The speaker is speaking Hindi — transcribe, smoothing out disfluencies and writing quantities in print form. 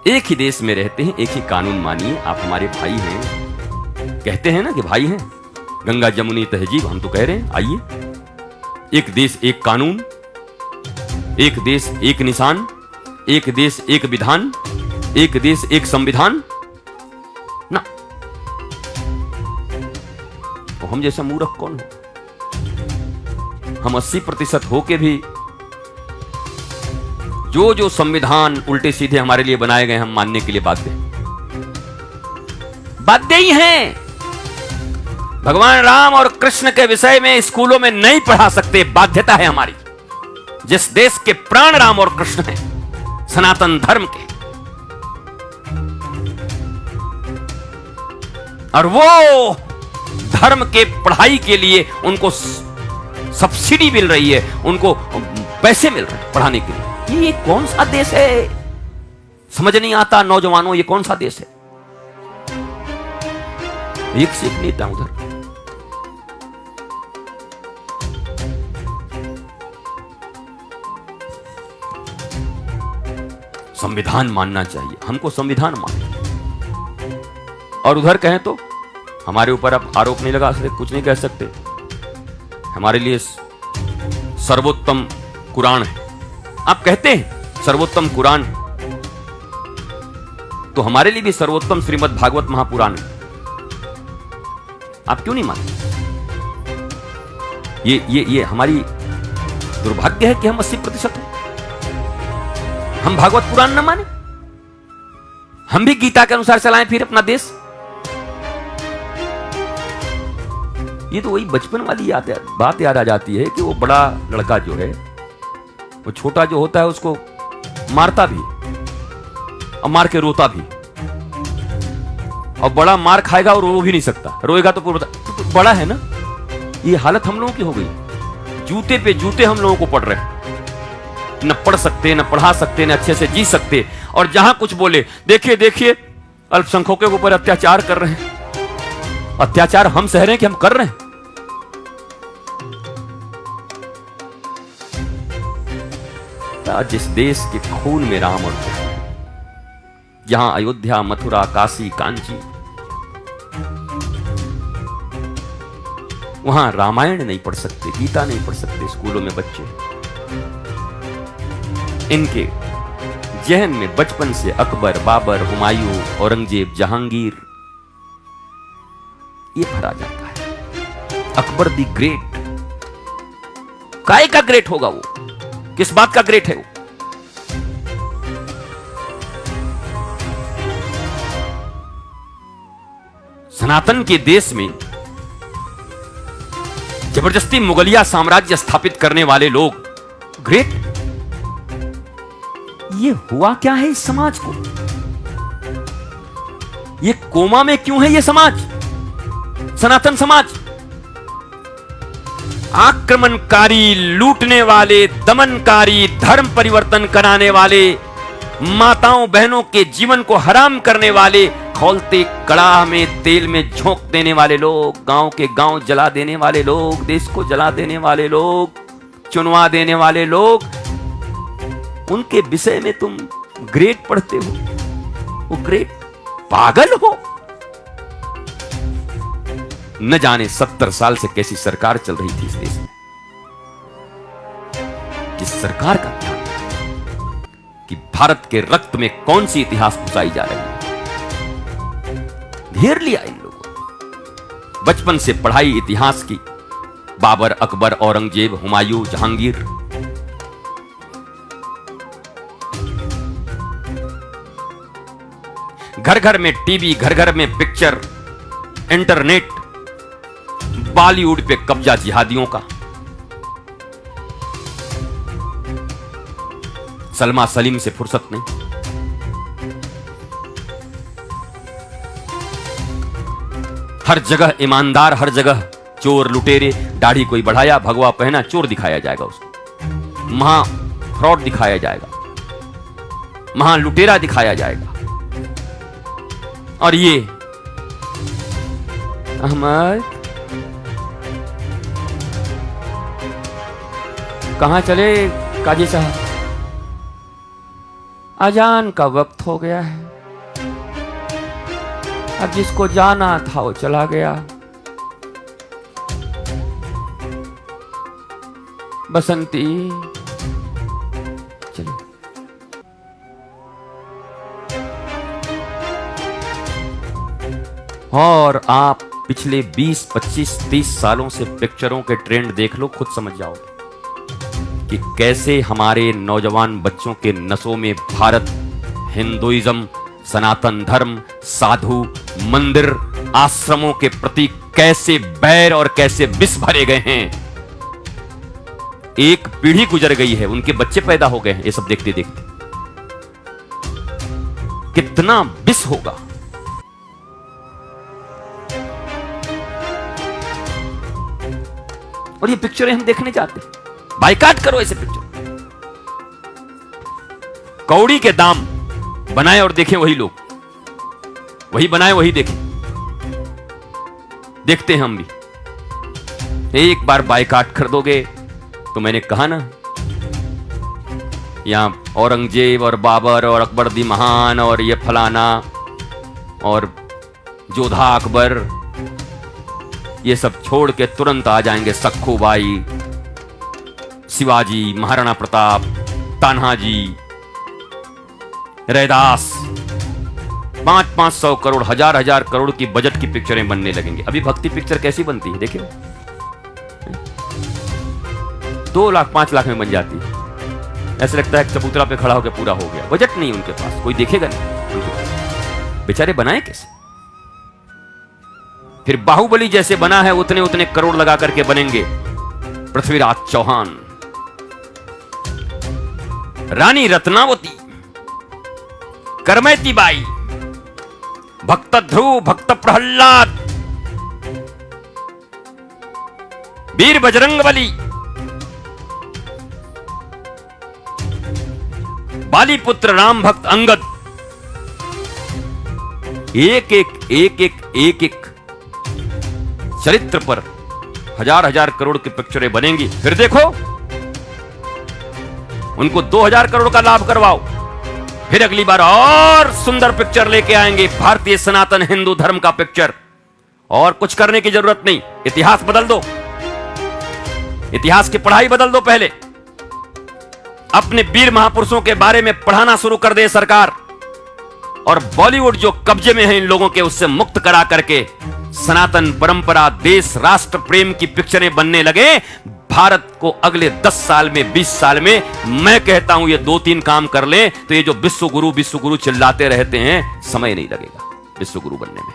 एक ही देश में रहते हैं, एक ही कानून मानिए। आप हमारे भाई हैं, कहते हैं ना कि भाई हैं, गंगा जमुनी तहजीब, हम तो कह रहे हैं आइए। एक देश एक कानून, एक देश एक निशान, एक देश एक विधान, एक देश एक संविधान ना। तो हम जैसा मूर्ख कौन हो? हम 80% होके भी जो जो संविधान उल्टे सीधे हमारे लिए बनाए गए हम मानने के लिए बाध्य ही हैं। भगवान राम और कृष्ण के विषय में स्कूलों में नहीं पढ़ा सकते, बाध्यता है हमारी। जिस देश के प्राण राम और कृष्ण हैं, सनातन धर्म के, और वो धर्म के पढ़ाई के लिए उनको सब्सिडी मिल रही है, उनको पैसे मिल रहे हैं पढ़ाने के लिए। ये कौन सा देश है? समझ नहीं आता नौजवानों, ये कौन सा देश है? एक से एक नेता उधर। संविधान मानना चाहिए, हमको संविधान माने। और उधर कहें तो हमारे ऊपर अब आरोप नहीं लगा सकते, कुछ नहीं कह सकते। हमारे लिए सर्वोत्तम कुरान है। आप कहते हैं सर्वोत्तम कुरान, तो हमारे लिए भी सर्वोत्तम श्रीमद् भागवत महापुराण है। आप क्यों नहीं मानते? ये हमारी दुर्भाग्य है कि हम 80% हैं। हम भागवत पुराण न माने, हम भी गीता के अनुसार चलाएं फिर अपना देश। ये तो वही बचपन वाली बात याद आ जाती है कि वो बड़ा लड़का जो है, वो छोटा जो होता है उसको मारता भी और मार के रोता भी, और बड़ा मार खाएगा और रो भी नहीं सकता, रोएगा तो पूरा तो बड़ा है ना। ये हालत हम लोगों की हो गई। जूते पे जूते हम लोगों को पड़ रहे हैं, न पढ़ सकते, न पढ़ा सकते, न अच्छे से जी सकते। और जहां कुछ बोले, देखिए देखिए अल्पसंख्यकों के ऊपर अत्याचार कर रहे हैं। अत्याचार हम सह रहे हैं कि हम कर रहे हैं? जिस देश के खून में राम और कृष्ण, जहां अयोध्या, मथुरा, काशी, कांची, वहां रामायण नहीं पढ़ सकते, गीता नहीं पढ़ सकते स्कूलों में बच्चे। इनके जहन में बचपन से अकबर, बाबर, हुमायूं, औरंगजेब, जहांगीर ये भरा जाता है। अकबर दी ग्रेट, काय का ग्रेट होगा वो? किस बात का ग्रेट है वो? सनातन के देश में जबरदस्ती मुगलिया साम्राज्य स्थापित करने वाले लोग ग्रेट। ये हुआ क्या है इस समाज को? ये कोमा में क्यों है ये समाज, सनातन समाज? आक्रमणकारी, लूटने वाले, दमनकारी, धर्म परिवर्तन कराने वाले, माताओं बहनों के जीवन को हराम करने वाले, खौलते कड़ाह में तेल में झोंक देने वाले लोग, गांव के गांव जला देने वाले लोग, देश को जला देने वाले लोग, चुनवा देने वाले लोग, उनके विषय में तुम ग्रेट पढ़ते हो? वो ग्रेट पागल हो? न जाने 70 साल से कैसी सरकार चल रही थी इस देश में। जिस सरकार का ध्यान कि भारत के रक्त में कौन सी इतिहास घुसाई जा रही है, घेर लिया इन लोगों। बचपन से पढ़ाई इतिहास की, बाबर, अकबर, औरंगजेब, हुमायूं, जहांगीर। घर घर में टीवी, घर घर में पिक्चर, इंटरनेट, बॉलीवुड पे कब्जा जिहादियों का। सलमा सलीम से फुर्सत नहीं। हर जगह ईमानदार, हर जगह चोर लुटेरे। दाढ़ी कोई बढ़ाया, भगवा पहना, चोर दिखाया जाएगा उसको, महा फ्रॉड दिखाया जाएगा, महा लुटेरा दिखाया जाएगा। और ये अहमद कहां चले काजी साहब? अजान का वक्त हो गया है। अब जिसको जाना था वो चला गया। बसंती चलिए। और आप पिछले 20, 25, 30 सालों से पिक्चरों के ट्रेंड देख लो, खुद समझ जाओगे कि कैसे हमारे नौजवान बच्चों के नसों में भारत, हिंदुइज्म, सनातन धर्म, साधु, मंदिर, आश्रमों के प्रति कैसे बैर और कैसे विष भरे गए हैं। एक पीढ़ी गुजर गई है, उनके बच्चे पैदा हो गए हैं ये सब देखते देखते। कितना विष होगा। और ये पिक्चरें हम देखने जाते हैं। बाइकाट करो ऐसे पिक्चर। कौड़ी के दाम बनाए और देखें वही लोग, वही बनाए वही देखें। देखते हैं हम भी। एक बार बाइकाट कर दोगे तो मैंने कहा ना, यहां औरंगजेब और बाबर और अकबर दी महान और ये फलाना और जोधा अकबर, ये सब छोड़ के तुरंत आ जाएंगे सखूबाई, शिवाजी, महाराणा प्रताप, तान्हाजी, रैदास। 500 करोड़, हजार करोड़ की बजट की पिक्चरें बनने लगेंगे। अभी भक्ति पिक्चर कैसी बनती है देखिए, 2 लाख 5 लाख में बन जाती है। ऐसे लगता है चबूतरा पे खड़ा होकर पूरा हो गया। बजट नहीं उनके पास, कोई देखेगा नहीं। बेचारे बनाए कैसे? फिर बाहुबली जैसे बना है उतने उतने करोड़ लगा करके बनेंगे। पृथ्वीराज चौहान, रानी रत्नावती, करमैती बाई, भक्त ध्रुव, भक्त प्रहलाद, वीर बजरंगबली, बाली पुत्र राम भक्त अंगद। एक एक चरित्र पर हजार करोड़ की पिक्चरें बनेंगी। फिर देखो, उनको 2000 करोड़ का लाभ करवाओ, फिर अगली बार और सुंदर पिक्चर लेके आएंगे, भारतीय सनातन हिंदू धर्म का पिक्चर। और कुछ करने की जरूरत नहीं, इतिहास बदल दो, इतिहास की पढ़ाई बदल दो। पहले अपने वीर महापुरुषों के बारे में पढ़ाना शुरू कर दे सरकार, और बॉलीवुड जो कब्जे में है इन लोगों के, उससे मुक्त करा करके सनातन परंपरा, देश, राष्ट्र प्रेम की पिक्चरें बनने लगे। भारत को अगले 10 साल में, 20 साल में, मैं कहता हूं ये 2-3 काम कर ले तो ये जो विश्व गुरु चिल्लाते रहते हैं, समय नहीं लगेगा विश्व गुरु बनने में।